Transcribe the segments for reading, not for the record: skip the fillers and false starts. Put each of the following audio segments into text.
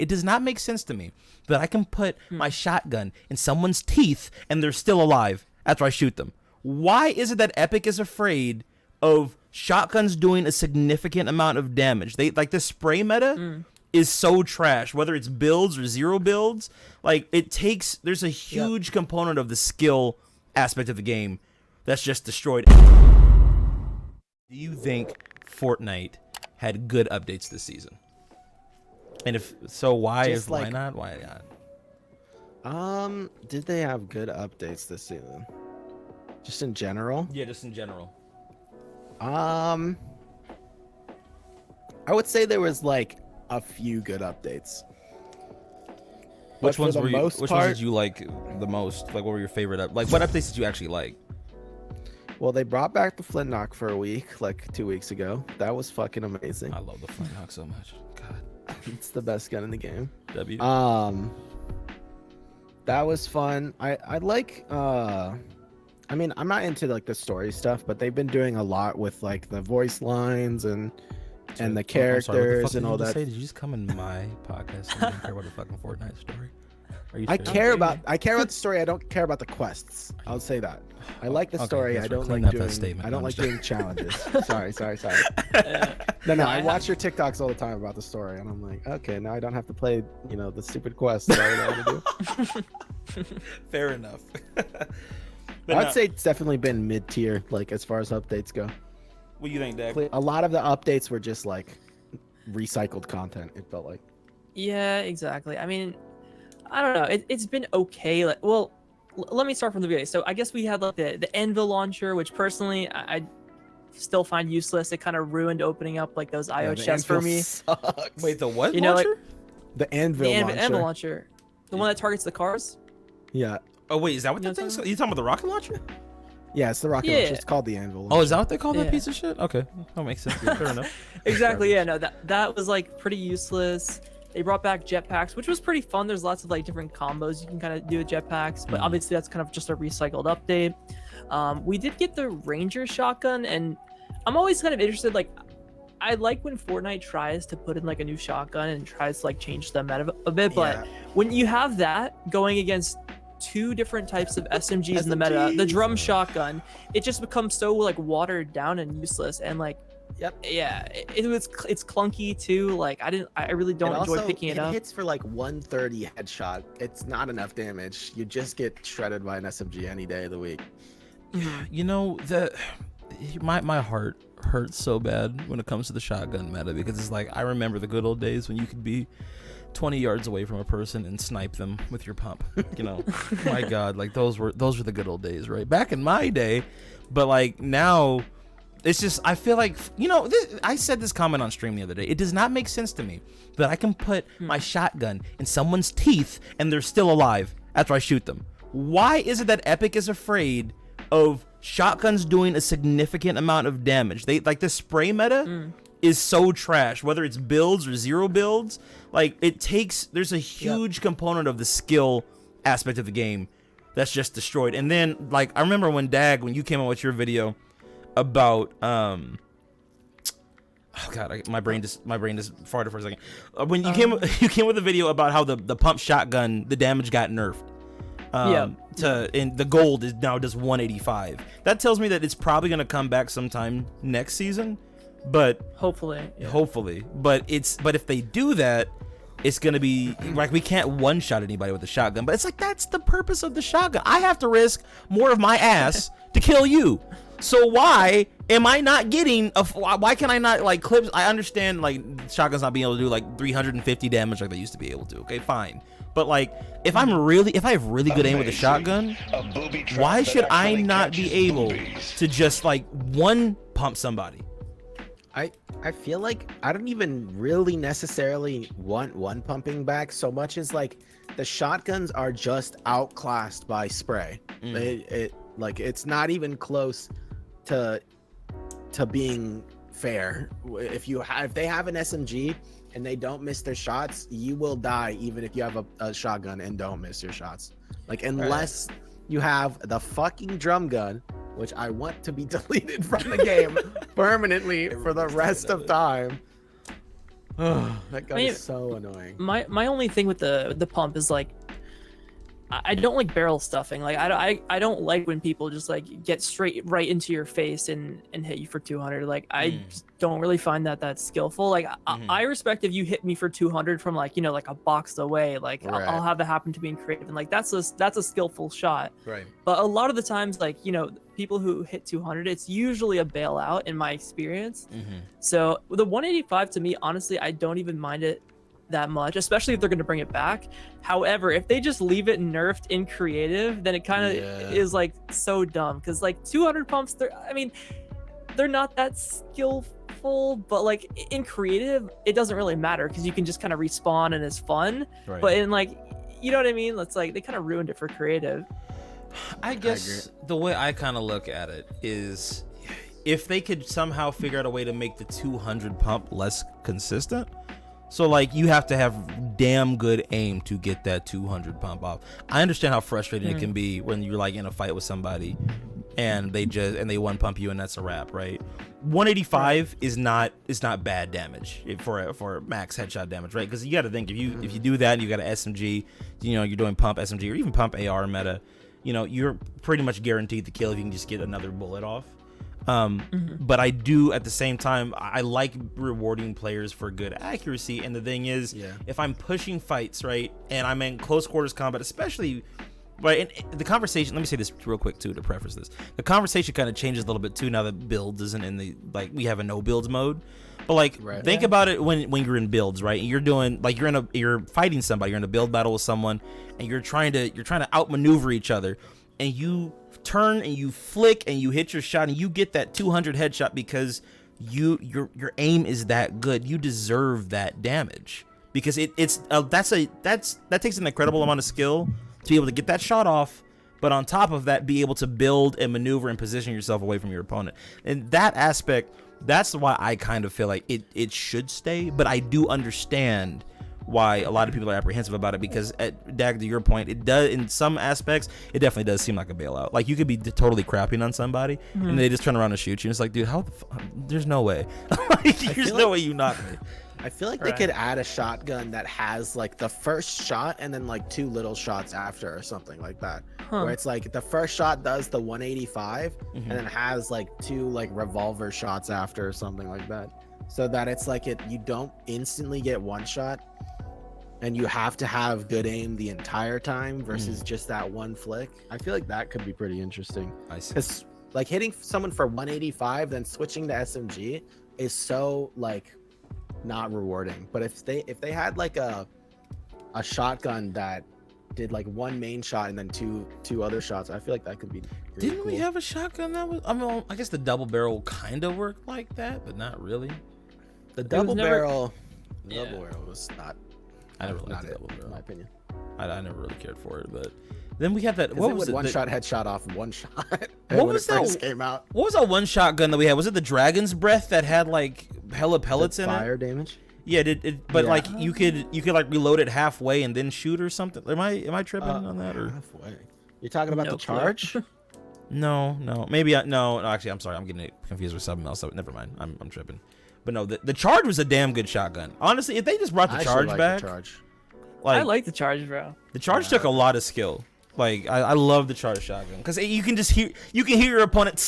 It does not make sense to me that I can put my shotgun in someone's teeth and they're still alive after I shoot them. Why is it that Epic is afraid of shotguns doing a significant amount of damage? They like the spray meta is so trash, whether it's builds or zero builds. Like there's a huge component of the skill aspect of the game that's just destroyed. Do you think Fortnite had good updates this season? And if so, why not? Why not? Did they have good updates this season? Just in general? Yeah, just in general. I would say there was like a few good updates. Which ones did you like the most? Like, what were your favorite what updates did you actually like? Well, they brought back the Flintlock for a week, like 2 weeks ago. That was fucking amazing. I love the Flintlock so much. God, it's the best gun in the game. W. That was fun. I like I mean, I'm not into like the story stuff, but they've been doing a lot with like the voice lines and the characters and all that. Did you just come in my podcast and you care about the fucking Fortnite story? I care about the story. I don't care about the quests. I'll say that. I like the story. I don't like doing challenges. Sorry. No. I watch your TikToks all the time about the story, and I'm like, okay, now I don't have to play, the stupid quests that I know how to do. Fair enough. I'd say it's definitely been mid-tier, like as far as updates go. What do you think, Dak? A lot of the updates were just like recycled content. It felt like. Yeah, exactly. I mean, I don't know. It's been okay. Like, well, let me start from the beginning. So I guess we had like the Anvil launcher, which personally I still find useless. It kind of ruined opening up like those IO chests for me. Sucks. Wait, the what launcher? Like, the Anvil launcher. Anvil launcher. The one that targets the cars? Yeah. Oh wait, is that what that thing's called? You talking about the rocket launcher? Yeah, it's the rocket launcher. It's called the Anvil launcher. Oh, is that what they call that piece of shit? Okay, that makes sense. Yeah, fair enough. Exactly. Yeah. No, that was like pretty useless. They brought back jetpacks, which was pretty fun. There's lots of like different combos you can kind of do with jetpacks, but obviously that's kind of just a recycled update. We did get the Ranger shotgun, and I'm always kind of interested. Like, I like when Fortnite tries to put in like a new shotgun and tries to like change the meta a bit, but when you have that going against two different types of SMGs in the meta, the drum shotgun, it just becomes so like watered down and useless, and like it's clunky too. Like I really don't enjoy picking it up. It hits for like 130 headshot. It's not enough damage. You just get shredded by an SMG any day of the week. My heart hurts so bad when it comes to the shotgun meta, because it's like I remember the good old days when you could be 20 yards away from a person and snipe them with your pump. My God, like those were the good old days, right? Back in my day. But like now, it's just, I feel like, I said this comment on stream the other day. It does not make sense to me that I can put my shotgun in someone's teeth and they're still alive after I shoot them. Why is it that Epic is afraid of shotguns doing a significant amount of damage? They like the spray meta is so trash, whether it's builds or zero builds. Like there's a huge component of the skill aspect of the game that's just destroyed. And then like I remember when you came out with your video about oh god, my brain just farted for a second. When you came with a video about how the pump shotgun, the damage got nerfed. And the gold is now just 185. That tells me that it's probably gonna come back sometime next season, but hopefully. But if they do that, it's gonna be like we can't one-shot anybody with a shotgun. But it's like that's the purpose of the shotgun. I have to risk more of my ass to kill you. So why am I not getting why can I not like clips? I understand like shotguns not being able to do like 350 damage like they used to be able to. Okay, fine. But like if I have really good aim with a shotgun, why should I not be able to just like one pump somebody? I feel like I don't even really necessarily want one pumping back so much as like the shotguns are just outclassed by spray. It's not even close to being fair. If they have an SMG and they don't miss their shots, you will die even if you have a shotgun and don't miss your shots. Like unless you have the fucking drum gun, which I want to be deleted from the game permanently for the rest of time. That gun I mean, is so annoying. My only thing with the pump is like I don't like barrel stuffing. Like I don't like when people just like get straight right into your face and hit you for 200. Like I just don't really find that skillful. Like I respect if you hit me for 200 from like like a box away. Like I'll have that happen to me in creative, and like that's a skillful shot. Right. But a lot of the times, like people who hit 200, it's usually a bailout in my experience. So the 185 to me, honestly, I don't even mind it that much, especially if they're going to bring it back. However, if they just leave it nerfed in creative, then it kind of is like so dumb, because like 200 pumps, they're not that skillful, but like in creative it doesn't really matter because you can just kind of respawn and it's fun. Right. But in like, you know what I mean, it's like they kind of ruined it for creative. I guess the way I kind of look at it is, if they could somehow figure out a way to make the 200 pump less consistent. So like you have to have damn good aim to get that 200 pump off. I understand how frustrating it can be when you're like in a fight with somebody and they one pump you and that's a wrap, right? 185 is not bad damage for max headshot damage, right? Because you got to think, if you do that and you got an SMG, you're doing pump SMG or even pump AR meta, you're pretty much guaranteed to kill if you can just get another bullet off. But I do at the same time, I like rewarding players for good accuracy. And the thing is, if I'm pushing fights, right, and I'm in close quarters combat, especially, right, and the conversation, let me say this real quick too to preface this, the conversation kind of changes a little bit too now that builds isn't in the, like, we have a no builds mode. But like, think about it when you're in builds, right? You're doing like you're fighting somebody, you're in a build battle with someone, and you're trying to outmaneuver each other, and you turn and you flick and you hit your shot and you get that 200 headshot because your aim is that good. You deserve that damage because that takes an incredible amount of skill to be able to get that shot off, but on top of that, be able to build and maneuver and position yourself away from your opponent. And that aspect, that's why I kind of feel like it should stay, but I do understand why a lot of people are apprehensive about it, because Dag, to your point, it does, in some aspects, it definitely does seem like a bailout. Like, you could be totally crapping on somebody and they just turn around and shoot you, and it's like, dude, how the there's no way. Like, there's no way you knock me. I feel like they could add a shotgun that has like the first shot and then like 2 little shots after or something like that, where it's like the first shot does the 185 and then has like 2 like revolver shots after or something like that, so that it's like you don't instantly get one shot and you have to have good aim the entire time versus just that one flick. I feel like that could be pretty interesting. I see. Because like hitting someone for 185 then switching to SMG is so like not rewarding. But if they had like a shotgun that did like 1 main shot and then two other shots, I feel like that could be really Didn't we have a shotgun that was, I guess the double barrel kind of worked like that, but not really. The double barrel was not. I never liked the double barrel, in my opinion. I never really cared for it. But then we had that. What was it? One shot headshot off one shot. What was that? First came out. What was that one shotgun that we had? Was it the Dragon's Breath that had like hella pellets in it? Fire damage. Yeah, but like you could like reload it halfway and then shoot or something. Am I tripping on that, or halfway? You're talking about the charge? No, maybe no. Actually, I'm sorry. I'm getting it confused with something else. So never mind. I'm tripping. But no, the charge was a damn good shotgun. Honestly, if they just brought the charge back, I like the charge, bro. The charge took a lot of skill. Like I love the charge shotgun because you can just hear your opponent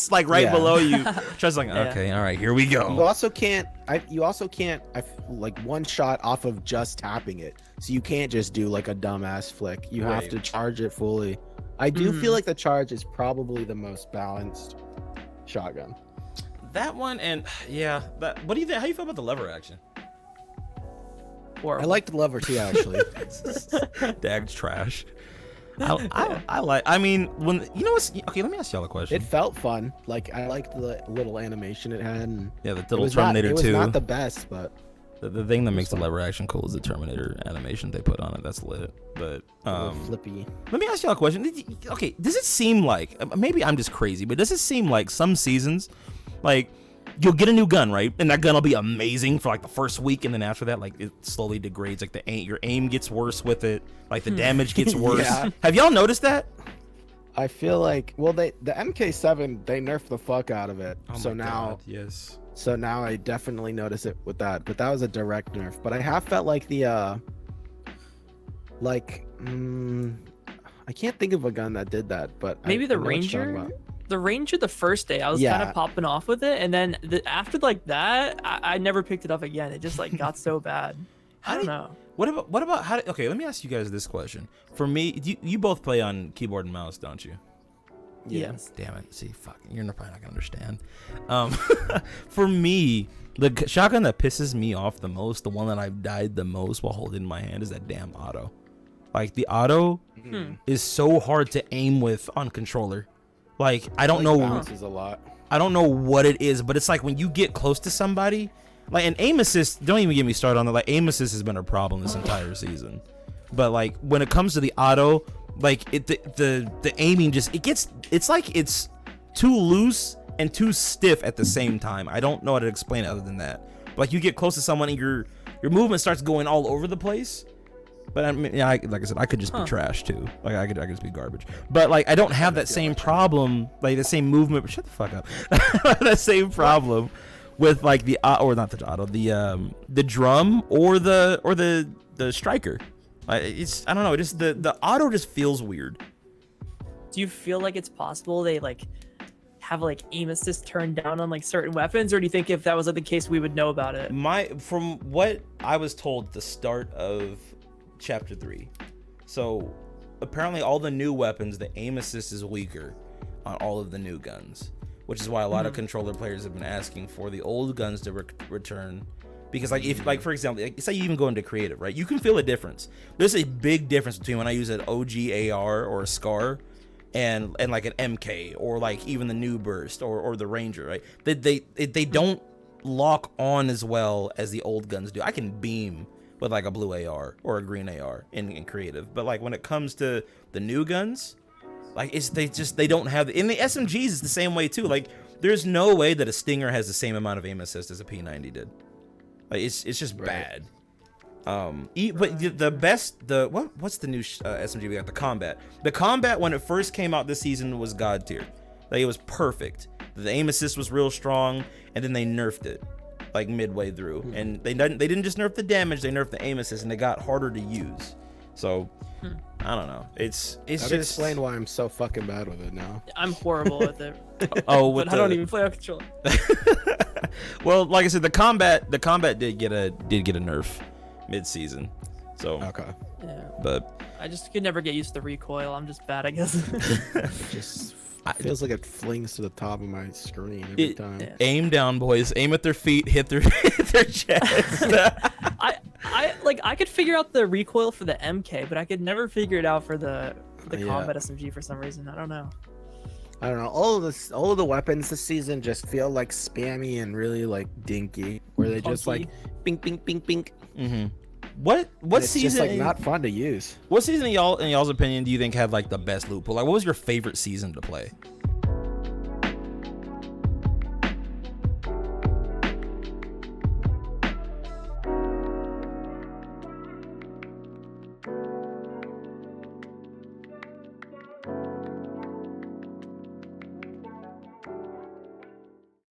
like right below you. Just like, okay, all right, here we go. You also can't like one shot off of just tapping it. So you can't just do like a dumbass flick. You have to charge it fully. I do feel like the charge is probably the most balanced shotgun. That one, and what do you think? How you feel about the lever action? I liked the lever too, actually. Dag's trash. I mean, when okay, let me ask y'all a question. It felt fun. Like, I liked the little animation it had. And the little Terminator 2. It was not the best, but the thing that makes the lever action cool is the Terminator animation they put on it. That's lit. But flippy. Let me ask y'all a question. Okay, does it seem like, maybe I'm just crazy, but does it seem like some seasons, like, you'll get a new gun, right? And that gun will be amazing for like the first week, and then after that, like, it slowly degrades. Like your aim gets worse with it. Like the damage gets worse. Have y'all noticed that? I feel like, well, the MK7 they nerfed the fuck out of it. Oh So my now God, yes. So now I definitely notice it with that, but that was a direct nerf. But I have felt like I can't think of a gun that did that, but Maybe I the know what you're talking Ranger. about. The Ranger, the first day, I was kind Yeah. of popping off with it, and then after like that, I never picked it up again. It just like got so bad. I don't know. What about how? Okay, let me ask you guys this question. For me, you both play on keyboard and mouse, don't you? Yes. Damn it. See, fuck, you're probably not gonna understand. For me, the shotgun that pisses me off the most, the one that I've died the most while holding in my hand, is that damn auto. Like the auto is so hard to aim with on controller. Like I don't know. Bounces a lot. I don't know what it is, but it's like when you get close to somebody, like an aim assist. Don't even get me started on that. Like aim assist has been a problem this entire season. But like when it comes to the auto, like the aiming just it's like it's too loose and too stiff at the same time. I don't know how to explain it other than that. Like you get close to someone and your movement starts going all over the place. But I mean, yeah, like I said, I could just be trash too. Like I could just be garbage. But like I don't have that same problem, like the same movement. Shut the fuck up. That same problem with like the or not the auto, the drum or the striker. It's I don't know. Just the auto just feels weird. Do you feel like it's possible they like have like aim assist turned down on like certain weapons, or do you think if that was like the case we would know about it? From what I was told at the start of chapter 3, so apparently all the new weapons, the aim assist is weaker on all of the new guns, which is why a lot of controller players have been asking for the old guns to return. Because like if like for example, like, say you even go into creative, right, you can feel a difference. There's a big difference between when I use an OG AR or a SCAR and like an MK or like even the new burst or the Ranger, right? They don't lock on as well as the old guns do. I can beam with like a blue AR or a green AR in creative, but like when it comes to the new guns, like they don't have in the SMGs. It's the same way too. Like there's no way that a Stinger has the same amount of aim assist as a P90 did. Like it's just bad. But the best what's the new SMG we got? The combat when it first came out this season was god tier. Like it was perfect. The aim assist was real strong, and then they nerfed it like midway through, and they didn't just nerf the damage, they nerfed the aim assist, and it got harder to use. So I don't know. It's That just explain why I'm so fucking bad with it now. I'm horrible with it. but I don't even play on controller. Well, like I said, the combat did get a nerf mid-season. So Okay. Yeah. but I just could never get used to the recoil. I'm just bad, I guess. Just feels like it flings to the top of my screen every time. Yeah. aim down, boys. Aim at their feet, hit their chest. I could figure out the recoil for the MK, but I could never figure it out for the Yeah. combat SMG for some reason. I don't know. I don't know. All of the weapons this season just feel like spammy and really like dinky, where they just Funky. like bink bink bink bink. What It's season? just like not fun to use. What season in y'all's opinion do you think had like the best loot pool? Like, what was your favorite season to play?